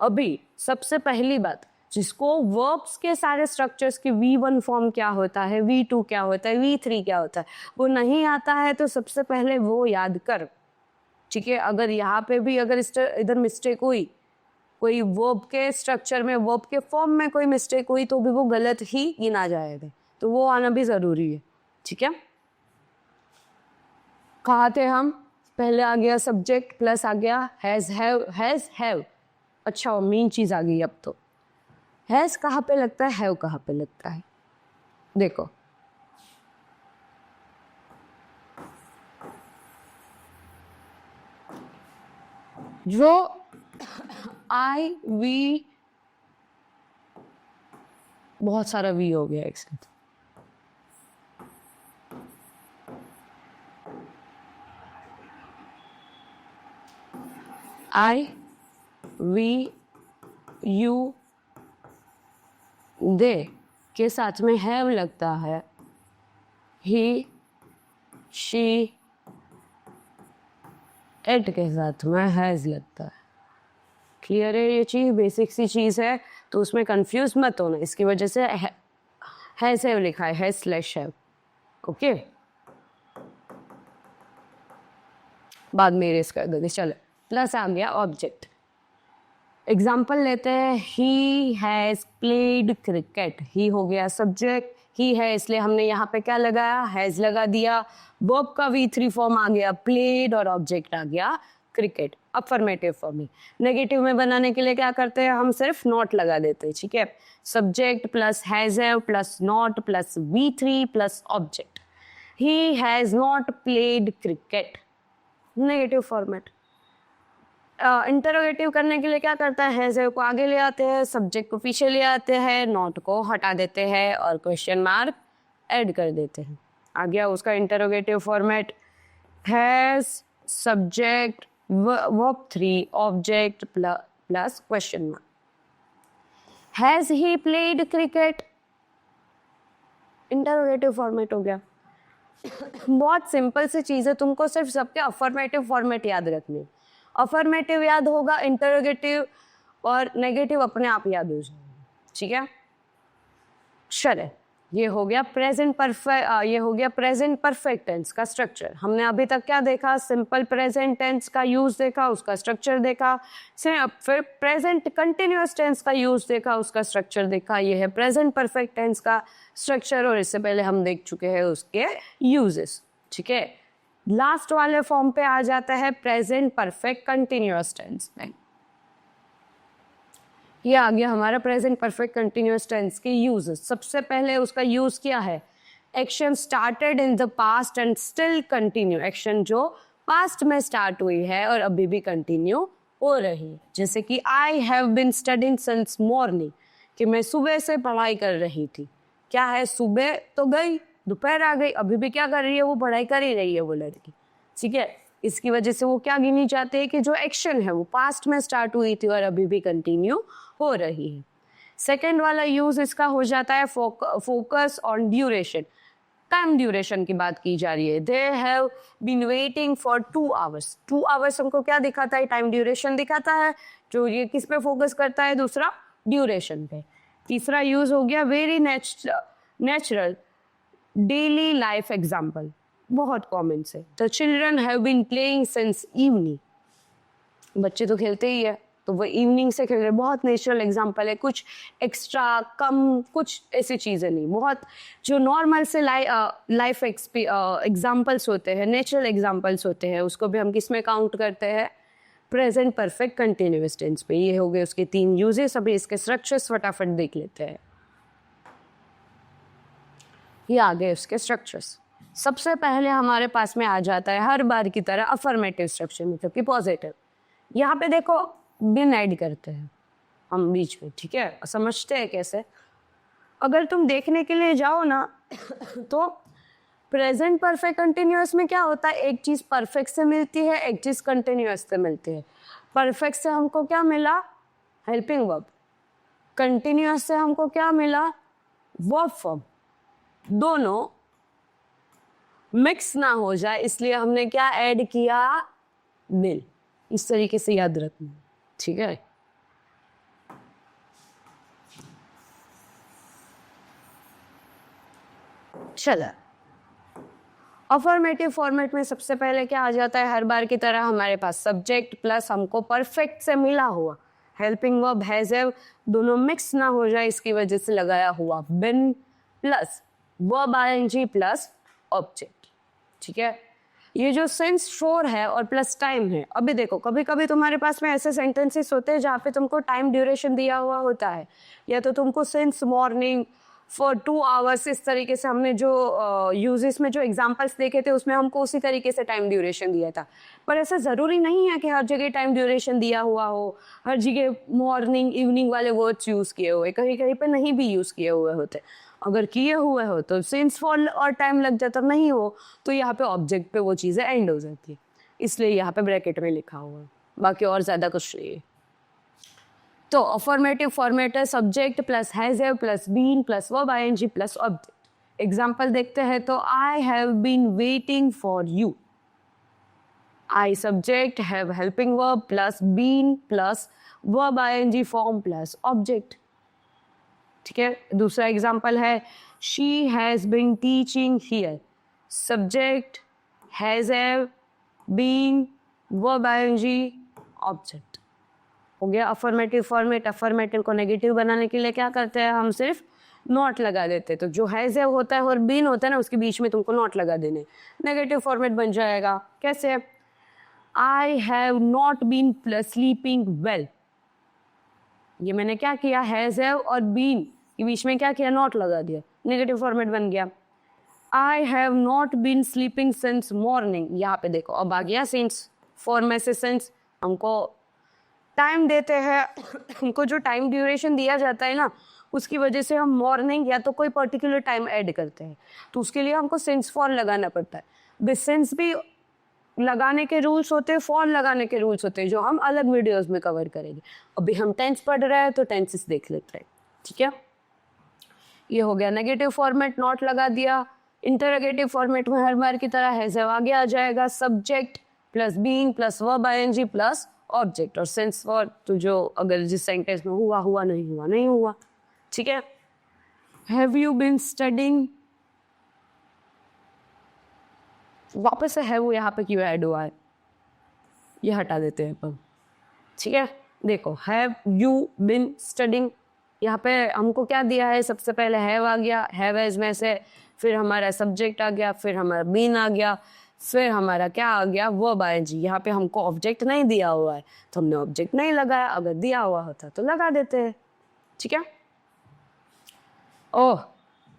अभी सबसे पहली बात, जिसको वर्ब्स के सारे स्ट्रक्चर्स की V1 फॉर्म क्या होता है, V2 क्या होता है, V3 क्या होता है, वो नहीं आता है तो सबसे पहले वो याद कर, ठीक है। अगर यहाँ पे भी अगर इधर मिस्टेक हुई, कोई वर्ब के स्ट्रक्चर में, वर्ब के फॉर्म में कोई मिस्टेक हुई तो भी वो गलत ही गिना जाएगा, तो वो आना भी ज़रूरी है, ठीक है। कहाँ थे हम, पहले आ गया सब्जेक्ट प्लस आ गया हैज़, हैव। अच्छा वो मेन चीज़ आ गई अब तो। हैज़ कहाँ पे लगता है, हैव कहाँ पे लगता है, देखो। जो आई वी, बहुत सारा वी हो गया एक साथ, आई वी यू दे के साथ में हैव लगता है, ही शी एट के साथ में हैज लगता है। क्लियर है ये चीज़, बेसिक सी चीज़ है, तो उसमें कंफ्यूज मत होना। इसकी वजह से हैज हैव लिखा है, हैज/हैव, ओके। बाद में इरेज कर दोगे। चलो, प्लस आ गया ऑब्जेक्ट। एग्जाम्पल लेते हैं, ही हैज़ प्लेड क्रिकेट। ही हो गया सब्जेक्ट, ही है इसलिए हमने यहाँ पे क्या लगाया, हैज़ लगा दिया। वर्ब का V3 फॉर्म आ गया प्लेड और ऑब्जेक्ट आ गया क्रिकेट, अफर्मेटिव फॉर्म में। नेगेटिव में बनाने के लिए क्या करते हैं, हम सिर्फ नॉट लगा देते हैं, ठीक है। Subject plus has have plus not plus V3 plus object. He has not played cricket, negative format. Interrogative करने के लिए क्या करता है, हैज़ हैव को आगे ले आते हैं, सब्जेक्ट को पीछे ले आते हैं, नॉट को हटा देते हैं और क्वेश्चन मार्क ऐड कर देते हैं। आ गया उसका interrogative format, has subject verb 3 object plus question mark. Has he played cricket, interrogative format हो गया। बहुत सिंपल सी चीज़ है, तुमको सिर्फ सबके अफर्मेटिव फॉर्मेट याद रखनी है। अफर्मेटिव याद होगा, इंटरोगेटिव और नेगेटिव अपने आप याद हो जाएगा, ठीक है। चले, ये हो गया प्रेजेंट परफेक्ट, ये हो गया प्रेजेंट परफेक्ट टेंस का स्ट्रक्चर। हमने अभी तक क्या देखा, सिंपल प्रेजेंट टेंस का यूज देखा, उसका स्ट्रक्चर देखा। फिर प्रेजेंट कंटिन्यूअस टेंस का यूज देखा, उसका स्ट्रक्चर देखा। ये है प्रेजेंट परफेक्ट टेंस का स्ट्रक्चर और इससे पहले हम देख चुके हैं उसके यूजेस, ठीक है। लास्ट वाले फॉर्म पे आ जाता है प्रेजेंट परफेक्ट कंटिन्यूअस टेंस में। ये आ गया हमारा प्रेजेंट परफेक्ट कंटिन्यूअस टेंस के यूजेस। सबसे पहले उसका यूज क्या है, action started in the past and still continue. Action जो पास्ट में स्टार्ट हुई है और अभी भी कंटिन्यू हो रही है। जैसे कि I have been studying since morning, कि मैं सुबह से पढ़ाई कर रही थी। क्या है, सुबह तो गई, दोपहर आ गई, अभी भी क्या कर रही है, वो पढ़ाई कर ही रही है वो लड़की, ठीक है। इसकी वजह से वो क्या गिनी जाती है कि जो एक्शन है वो पास्ट में स्टार्ट हुई थी और अभी भी कंटिन्यू हो रही है। सेकेंड वाला यूज इसका हो जाता है focus on duration. Time duration की बात की जा रही है। They have been waiting for 2 hours. 2 hours हमको क्या दिखाता है, टाइम ड्यूरेशन दिखाता है। जो ये किस पे फोकस करता है, दूसरा ड्यूरेशन पे। तीसरा यूज हो गया very natural daily life example, बहुत कॉमन से। The children have been playing since evening. बच्चे तो खेलते ही है, तो वो इवनिंग से खेल रहे, बहुत नेचुरल एग्जाम्पल है। कुछ एक्स्ट्रा कम कुछ ऐसी चीज़ें नहीं, बहुत जो नॉर्मल से लाइफ एग्जाम्पल्स होते हैं, नेचुरल एग्जाम्पल्स होते हैं, उसको भी हम किस में काउंट करते हैं, प्रेजेंट परफेक्ट कंटिन्यूअस टेंस पे। ये हो गए उसके 3 यूजेस। अभी इसके स्ट्रक्चर्स फटाफट देख लेते हैं। ये आ गए उसके स्ट्रक्चर्स। सबसे पहले हमारे पास में आ जाता है हर बार की तरह अफर्मेटिव स्ट्रक्चर, मतलब कि पॉजिटिव। यहाँ पे देखो बिन ऐड करते हैं हम बीच में, ठीक है। समझते हैं कैसे, अगर तुम देखने के लिए जाओ ना तो प्रेजेंट परफेक्ट कंटिन्यूअस में क्या होता है, एक चीज़ परफेक्ट से मिलती है, एक चीज़ कंटिन्यूअस से मिलती है। परफेक्ट से हमको क्या मिला, हेल्पिंग वर्ब। कंटिन्यूअस से हमको क्या मिला, वर्ब फॉर्म। दोनों मिक्स ना हो जाए इसलिए हमने क्या ऐड किया, बिन। इस तरीके से याद रखना, ठीक है। चलो, अफर्मेटिव फॉर्मेट में सबसे पहले क्या आ जाता है, हर बार की तरह हमारे पास सब्जेक्ट प्लस हमको परफेक्ट से मिला हुआ हेल्पिंग वर्ब हैज हैव, दोनों मिक्स ना हो जाए इसकी वजह से लगाया हुआ been plus verb ING plus object, ठीक है। ये जो सिंस फॉर है और प्लस टाइम है। अभी देखो कभी कभी तुम्हारे पास में ऐसे सेंटेंसेस होते हैं जहाँ पे तुमको टाइम ड्यूरेशन दिया हुआ होता है, या तो तुमको सिंस मॉर्निंग फॉर 2 आवर्स, इस तरीके से हमने जो यूजेस में जो एग्जांपल्स देखे थे उसमें हमको उसी तरीके से टाइम ड्यूरेशन दिया था। पर ऐसा ज़रूरी नहीं है कि हर जगह टाइम ड्यूरेशन दिया हुआ हो, हर जगह मॉर्निंग इवनिंग वाले वर्ड्स यूज़ किए हुए, कहीं कहीं पे नहीं भी यूज़ किए हुए होते। अगर किए हुए हो तो सिंस फॉर और टाइम लग जाता, नहीं हो तो यहाँ पे ऑब्जेक्ट पे वो चीज़ें एंड हो जाती है, इसलिए यहाँ पे ब्रैकेट में लिखा हुआ है, बाकी और ज़्यादा कुछ नहीं है। तो अफर्मेटिव फॉर्मेट है subject plus has have plus been plus verb ING plus object. Example देखते हैं तो I have been waiting for you. I subject, have helping verb plus been plus verb I N G form plus object, ठीक है। दूसरा एग्जाम्पल है she has been teaching here. Subject has have been verb I N G object हो गया। अफर्मेटिव फॉर्मेट, अफर्मेटिव को नेगेटिव बनाने के लिए क्या करते हैं, हम सिर्फ नॉट लगा देते हैं। तो जो हैज़ हैव होता है और बीन होता है ना, उसके बीच में तुमको नॉट लगा देने, नेगेटिव फॉर्मेट बन जाएगा। कैसे, I have not been sleeping well, ये मैंने क्या किया, हैज़ हैव और बीन के बीच में क्या किया, नॉट लगा दिया, नेगेटिव फॉर्मेट बन गया। I have not been sleeping since morning, यहाँ पे देखो अब आ गया सिंस, फॉर्म में से सिंस, हमको टाइम देते हैं हमको जो टाइम ड्यूरेशन दिया जाता है ना, उसकी वजह से हम मॉर्निंग या तो कोई पर्टिकुलर टाइम ऐड करते हैं, तो उसके लिए हमको सिंस फॉर लगाना पड़ता है। दिस सिंस भी लगाने के रूल्स होते हैं, फॉर लगाने के रूल्स होते हैं, जो हम अलग वीडियोस में कवर करेंगे। अभी हम टेंस पढ़ रहे हैं तो टेंसेस देख लेते हैं, ठीक है। ये हो गया नेगेटिव फॉर्मेट, नॉट लगा दिया। इंटरोगेटिव फॉर्मेट में हर बार की तरह हैज़ हैव आगे आ जाएगा, subject plus being plus verb ING plus object, और सेंस फॉर तो जो अगर जिस सेंटेंस में हुआ हुआ, नहीं हुआ नहीं हुआ, ठीक है। हैव यू बीन स्टडिंग, वापस से है वो यहाँ पे क्यों ऐड हुआ है, ये हटा देते हैं अपन, ठीक है। देखो हैव यू बीन स्टडिंग, यहाँ पे हमको क्या दिया है, सबसे पहले हैव आ गया, हैव एज में से, फिर हमारा सब्जेक्ट आ गया, फिर हमारा बीन आ गया, फिर हमारा क्या आ गया, वर्ब आईएनजी। यहाँ पे हमको ऑब्जेक्ट नहीं दिया हुआ है तो हमने ऑब्जेक्ट नहीं लगाया, अगर दिया हुआ होता तो लगा देते हैं, ठीक है। ओह,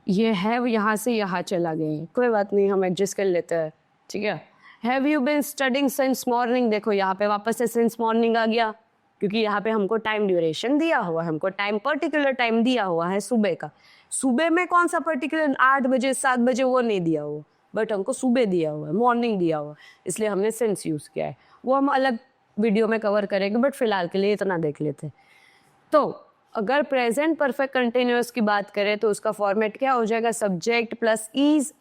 ये हैव यहाँ से यहाँ चला गया, कोई बात नहीं, हम एडजस्ट कर लेते हैं, ठीक है। Have you been studying since morning, देखो यहाँ पे वापस से सिंस मॉर्निंग आ गया, क्योंकि यहाँ पे हमको टाइम ड्यूरेशन दिया हुआ है, हमको टाइम पर्टिकुलर टाइम दिया हुआ है सुबह का। सुबह में कौन सा पर्टिकुलर 8 बजे 7 बजे वो नहीं दिया हुआ, बट हमको सुबह दिया हुआ है, मॉर्निंग दिया हुआ है, इसलिए हमने सिंस यूज़ किया है। वो हम अलग वीडियो में कवर करेंगे, बट फिलहाल के लिए इतना देख लेते हैं। तो अगर प्रेजेंट परफेक्ट कंटिन्यूअस की बात करें तो उसका फॉर्मेट क्या हो जाएगा, subject plus is,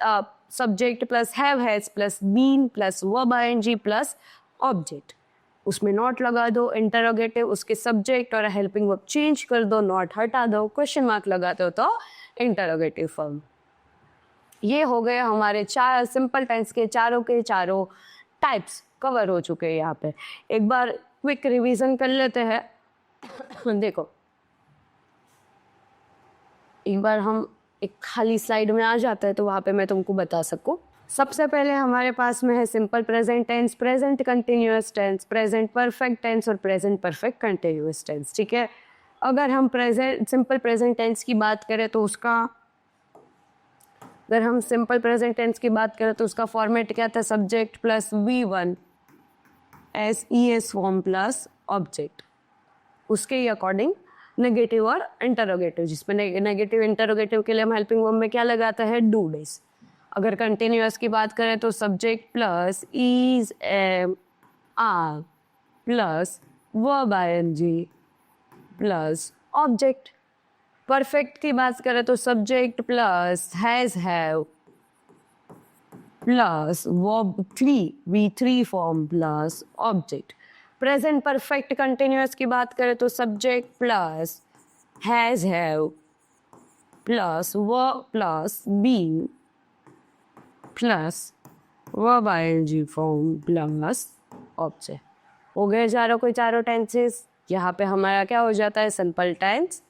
subject plus have has plus been plus verb ING plus object, उसमें नॉट लगा दो, इंटरोगेटिव उसके सब्जेक्ट और हेल्पिंग वर्ब चेंज कर दो, नॉट हटा दो, क्वेश्चन मार्क लगा दो तो इंटरोगेटिव फॉर्म। ये हो गए हमारे 4 सिंपल टेंस के चारों टाइप्स कवर हो चुके हैं। यहाँ पे एक बार क्विक रिवीजन कर लेते हैं। देखो एक बार हम एक खाली स्लाइड में आ जाता है तो वहाँ पे मैं तुमको बता सकूँ। सबसे पहले हमारे पास में है simple present tense, present continuous tense, present perfect tense और प्रेजेंट परफेक्ट कंटिन्यूअस टेंस, ठीक है। अगर हम सिंपल प्रेजेंट टेंस की बात करें तो उसका फॉर्मेट क्या था, subject plus V1 SES form plus object, उसके ही अकॉर्डिंग नेगेटिव और इंटरोगेटिव, जिसमें नेगेटिव इंटरोगेटिव के लिए हम हेल्पिंग वर्ब में क्या लगाता है, डू डेज। अगर कंटिन्यूअस की बात करें तो subject plus is am are plus verb ING plus object. Perfect की बात करें तो subject plus has have plus verb 3 V3 form plus object. Present perfect continuous की बात करें तो subject plus has have plus verb plus been plus verb I N G form plus object. हो गए चारों टेंसेस। यहाँ पे हमारा क्या हो जाता है, सिंपल टेंस,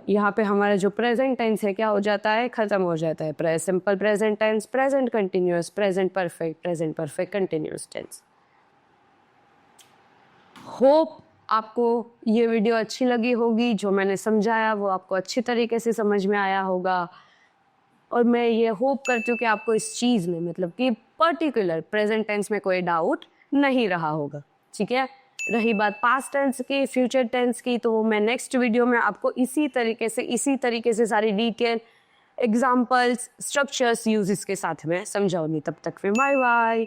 यहाँ पे हमारा जो प्रेजेंट टेंस है क्या हो जाता है, खत्म हो जाता है। Simple present tense, present continuous, present perfect continuous tense. Hope आपको ये वीडियो अच्छी लगी होगी, जो मैंने समझाया वो आपको अच्छी तरीके से समझ में आया होगा, और मैं ये होप करती हूँ कि आपको इस चीज़ में मतलब कि पर्टिकुलर प्रेजेंट टेंस में कोई डाउट नहीं रहा होगा, ठीक है। रही बात पास्ट टेंस की, फ्यूचर टेंस की, तो मैं नेक्स्ट वीडियो में आपको इसी तरीके से सारी डिटेल, एग्जाम्पल्स, स्ट्रक्चर्स, यूजेस के साथ में समझाऊंगी। तब तक फिर बाय बाय।